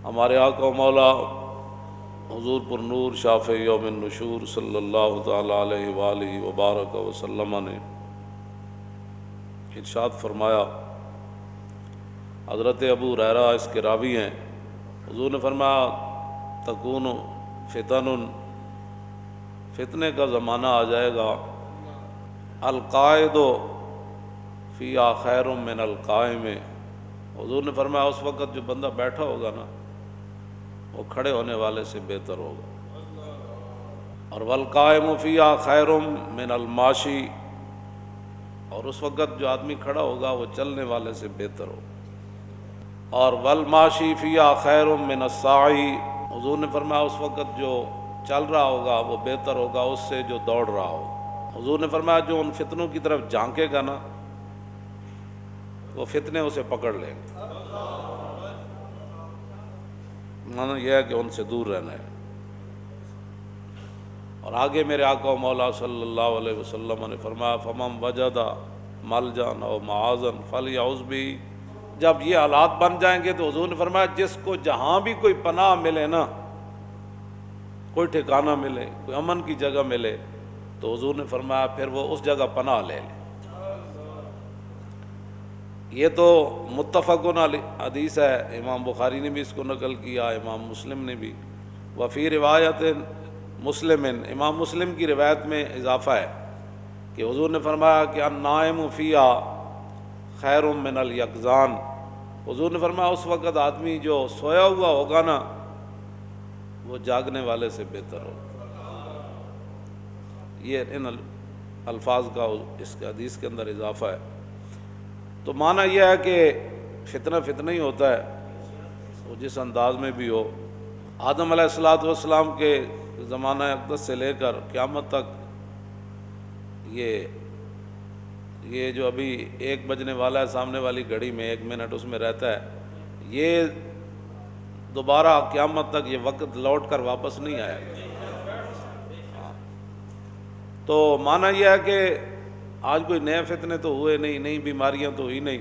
ہمارے آقا و مولا حضور پر نور شافع یوم النشور صلی اللہ تعالیٰ علیہ وآلہ وبارک وسلم نے ارشاد فرمایا، حضرت ابو ہریرہ اس کے راوی ہیں، حضور نے فرمایا تکون فتن، فتنے کا زمانہ آ جائے گا، القائد فیہا خیر من القائم، حضور نے فرمایا اس وقت جو بندہ بیٹھا ہوگا نا وہ کھڑے ہونے والے سے بہتر ہوگا، اور والقائم فیہا خیر من الماشی، اور اس وقت جو آدمی کھڑا ہوگا وہ چلنے والے سے بہتر ہوگا، اور والماشی فیہا خیر من الساعی، حضور نے فرمایا اس وقت جو چل رہا ہوگا وہ بہتر ہوگا اس سے جو دوڑ رہا ہوگا۔ حضور نے فرمایا جو ان فتنوں کی طرف جھانکے گا نا وہ فتنے اسے پکڑ لیں گے، مانا یہ ہے کہ ان سے دور رہنا ہے۔ اور آگے میرے آقا و مولا صلی اللہ علیہ وسلم نے فرمایا فمن وجد ملجا او معاذا فلیعوذ بہ، جب یہ حالات بن جائیں گے تو حضور نے فرمایا جس کو جہاں بھی کوئی پناہ ملے نا، کوئی ٹھکانہ ملے، کوئی امن کی جگہ ملے، تو حضور نے فرمایا پھر وہ اس جگہ پناہ لے لے۔ یہ تو متفقن علیہ حدیث ہے، امام بخاری نے بھی اس کو نقل کیا، امام مسلم نے بھی، وفی روایت مسلم، امام مسلم کی روایت میں اضافہ ہے کہ حضور نے فرمایا کہ النائم فیہا خیر من الیقظان، حضور نے فرمایا اس وقت آدمی جو سویا ہوا ہوگا نا وہ جاگنے والے سے بہتر ہوگا۔ یہ ان الفاظ کا اس کے حدیث کے اندر اضافہ ہے۔ تو معنی یہ ہے کہ فتنہ ہی ہوتا ہے، وہ جس انداز میں بھی ہو۔ آدم علیہ السلام کے زمانہ اقدس سے لے کر قیامت تک یہ جو ابھی 1 بجنے والا ہے سامنے والی گھڑی میں 1 منٹ اس میں رہتا ہے، یہ دوبارہ قیامت تک یہ وقت لوٹ کر واپس نہیں آئے گا۔ تو معنی یہ ہے کہ آج کوئی نئے فتنے تو ہوئے نہیں، نئی بیماریاں تو ہوئی نہیں،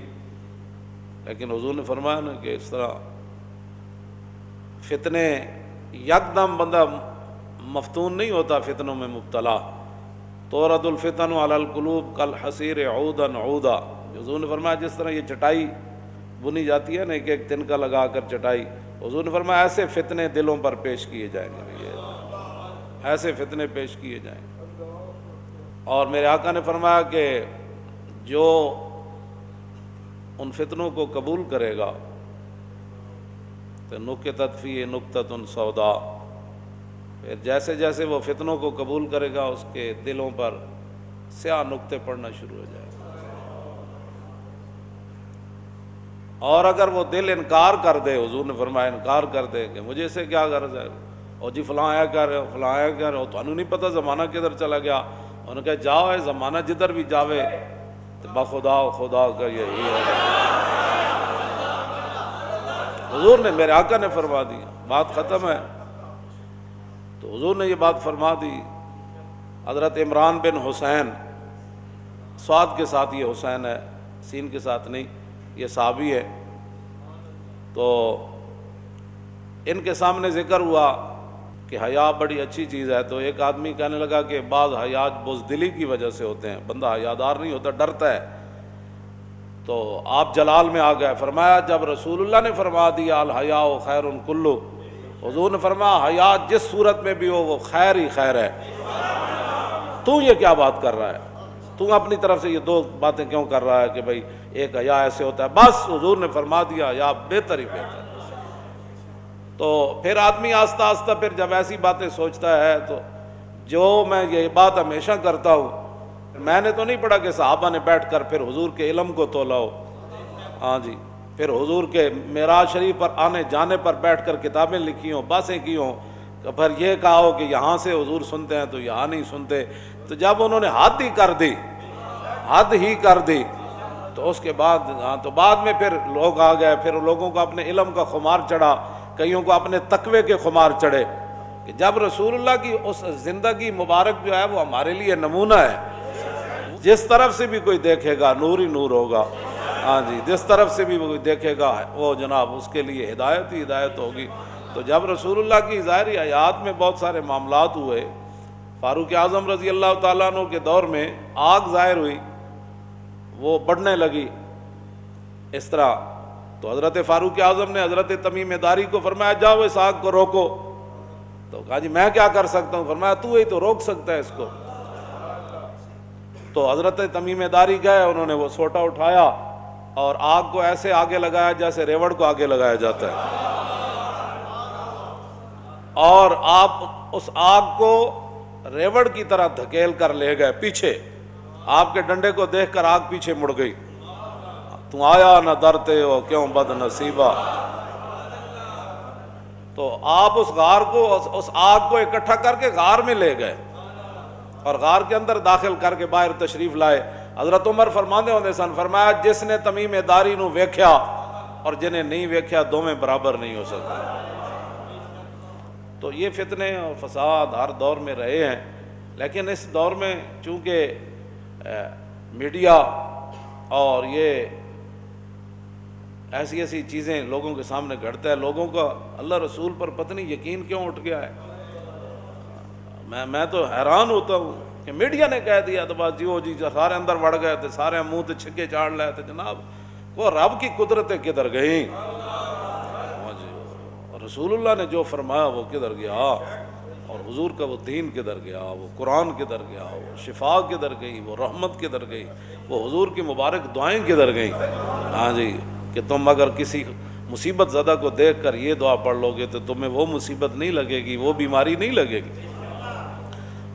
لیکن حضور نے فرمایا نا کہ اس طرح فتنے یکدم بندہ مفتون نہیں ہوتا، فتنوں میں مبتلا۔ تورد الفتن علی القلوب کالحصیر عودا عودا، حضور نے فرمایا جس طرح یہ چٹائی بنی جاتی ہے نا ایک ایک تنکا لگا کر چٹائی، حضور نے فرمایا ایسے فتنے دلوں پر پیش کیے جائیں گے، ایسے فتنے پیش کیے جائیں گے۔ اور میرے آقا نے فرمایا کہ جو ان فتنوں کو قبول کرے گا تو نکتت فیہ نکتۃ سودا، پھر جیسے جیسے وہ فتنوں کو قبول کرے گا اس کے دلوں پر سیاہ نقطے پڑنا شروع ہو جائے گا، اور اگر وہ دل انکار کر دے، حضور نے فرمایا انکار کر دے کہ مجھے سے کیا غرض ہے، اور جی فلاں آیا کر رہے ہو، فلاں آیا کر رہے ہو، تو انہوں نہیں پتہ زمانہ کدھر چلا گیا، انہوں نے کہا جاؤ ہے زمانہ جدھر بھی جاوے تو بخدا خدا کا یہی ہے۔ حضور نے میرے آقا نے فرما دیا، بات ختم ہے۔ تو حضور نے یہ بات فرما دی۔ حضرت عمران بن حسین، صاد کے ساتھ یہ حسین ہے، سین کے ساتھ نہیں، یہ صحابی ہے، تو ان کے سامنے ذکر ہوا کہ حیا بڑی اچھی چیز ہے، تو ایک آدمی کہنے لگا کہ بعض حیات بزدلی کی وجہ سے ہوتے ہیں، بندہ حیادار نہیں ہوتا، ڈرتا ہے۔ تو آپ جلال میں آ گئے، فرمایا جب رسول اللہ نے فرما دیا الحیاء خیر کلہ، حضور نے فرمایا حیا جس صورت میں بھی ہو وہ خیر ہی خیر ہے، تو یہ کیا بات کر رہا ہے، تو اپنی طرف سے یہ 2 باتیں کیوں کر رہا ہے کہ بھائی ایک حیا ایسے ہوتا ہے، بس حضور نے فرما دیا حیا بہتر ہی بہتر۔ تو پھر آدمی آہستہ آہستہ پھر جب ایسی باتیں سوچتا ہے، تو جو میں یہ بات ہمیشہ کرتا ہوں، میں نے تو نہیں پڑھا کہ صحابہ نے بیٹھ کر پھر حضور کے علم کو تولا ہو، ہاں جی، پھر حضور کے معراج شریف پر آنے جانے پر بیٹھ کر کتابیں لکھی ہوں، باتیں کی ہوں، پھر یہ کہا ہو کہ یہاں سے حضور سنتے ہیں تو یہاں نہیں سنتے۔ تو جب انہوں نے حد ہی کر دی تو اس کے بعد تو بعد میں پھر لوگ آ گئے، پھر لوگوں کو اپنے علم کا خمار چڑھا، کئیوں کو اپنے تقوی کے خمار چڑھے، کہ جب رسول اللہ کی اس زندگی مبارک جو ہے وہ ہمارے لیے نمونہ ہے، جس طرف سے بھی کوئی دیکھے گا نور ہی نور ہوگا۔ ہاں جی، جس طرف سے بھی وہ دیکھے گا وہ جناب اس کے لیے ہدایت ہی ہدایت ہوگی۔ تو جب رسول اللہ کی ظاہری حیات میں بہت سارے معاملات ہوئے، فاروق اعظم رضی اللہ تعالیٰ عنہ کے دور میں آگ ظاہر ہوئی، وہ بڑھنے لگی اس طرح، تو حضرت فاروق اعظم نے حضرت تمیم داری کو فرمایا جاؤ اس آگ کو روکو۔ تو کہا جی میں کیا کر سکتا ہوں؟ فرمایا تو ہی تو روک سکتا ہے اس کو۔ تو حضرت تمیم داری گئے، انہوں نے وہ سوٹا اٹھایا اور آگ کو ایسے آگے لگایا جیسے ریوڑ کو آگے لگایا جاتا ہے، اور آپ اس آگ کو ریوڑ کی طرح دھکیل کر لے گئے پیچھے۔ آپ کے ڈنڈے کو دیکھ کر آگ پیچھے مڑ گئی۔ تم آیا نہ ڈرتے ہو کیوں بد نصیبہ۔ تو آپ اس غار کو، اس آگ کو اکٹھا کر کے غار میں لے گئے اور غار کے اندر داخل کر کے باہر تشریف لائے۔ حضرت عمر فرماندے ہوندے سن، فرمایا جس نے تمیم داری نو ویکھیا اور جنہیں نہیں ویکھیا دونوں برابر نہیں ہو سکتے۔ تو یہ فتنے اور فساد ہر دور میں رہے ہیں، لیکن اس دور میں چونکہ میڈیا اور یہ ایسی ایسی چیزیں لوگوں کے سامنے گھڑتا ہے، لوگوں کا اللہ رسول پر پتہ نہیں یقین کیوں اٹھ گیا ہے۔ میں تو حیران ہوتا ہوں کہ میڈیا نے کہہ دیا تو بس جی سارے اندر وڑ گئے تھے، سارے منہ تے چھکے چاڑ لائے تھے۔ جناب وہ رب کی قدرتیں کدھر گئیں؟ رسول اللہ نے جو فرمایا وہ کدھر گیا، اور حضور کا وہ دین کدھر گیا، وہ قرآن کدھر گیا، وہ شفا کدھر گئی، وہ رحمت کدھر گئی، وہ حضور کی مبارک دعائیں کدھر گئیں؟ ہاں جی، کہ تم اگر کسی مصیبت زدہ کو دیکھ کر یہ دعا پڑھ لو گے تو تمہیں وہ مصیبت نہیں لگے گی، وہ بیماری نہیں لگے گی۔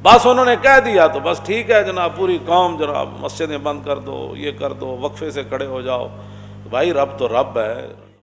بس انہوں نے کہہ دیا تو بس ٹھیک ہے جناب، پوری قوم جناب مسجدیں بند کر دو، یہ کر دو، وقفے سے کھڑے ہو جاؤ۔ بھائی رب تو رب ہے۔